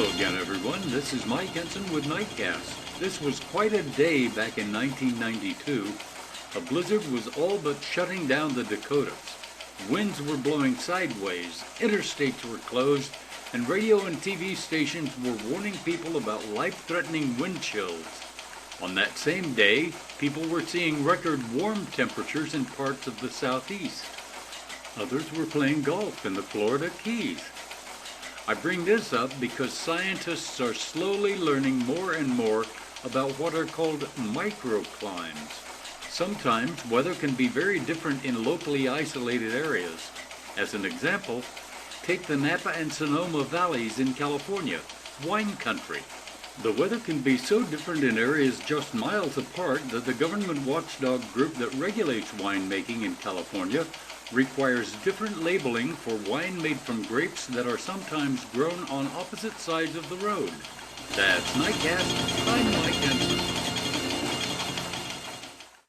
Hello again, everyone. This is Mike Henson with NIGHTCAST. This was quite a day back in 1992. A blizzard was all but shutting down the Dakotas. Winds were blowing sideways, interstates were closed, and radio and TV stations were warning people about life-threatening wind chills. On that same day, people were seeing record warm temperatures in parts of the southeast. Others were playing golf in the Florida Keys. I bring this up because scientists are slowly learning more and more about what are called microclimes. Sometimes weather can be very different in locally isolated areas. As an example, take the Napa and Sonoma valleys in California, wine country. The weather can be so different in areas just miles apart that the government watchdog group that regulates winemaking in California requires different labeling for wine made from grapes that are sometimes grown on opposite sides of the road. That's NIGHTCAST. I'm Mike Henson.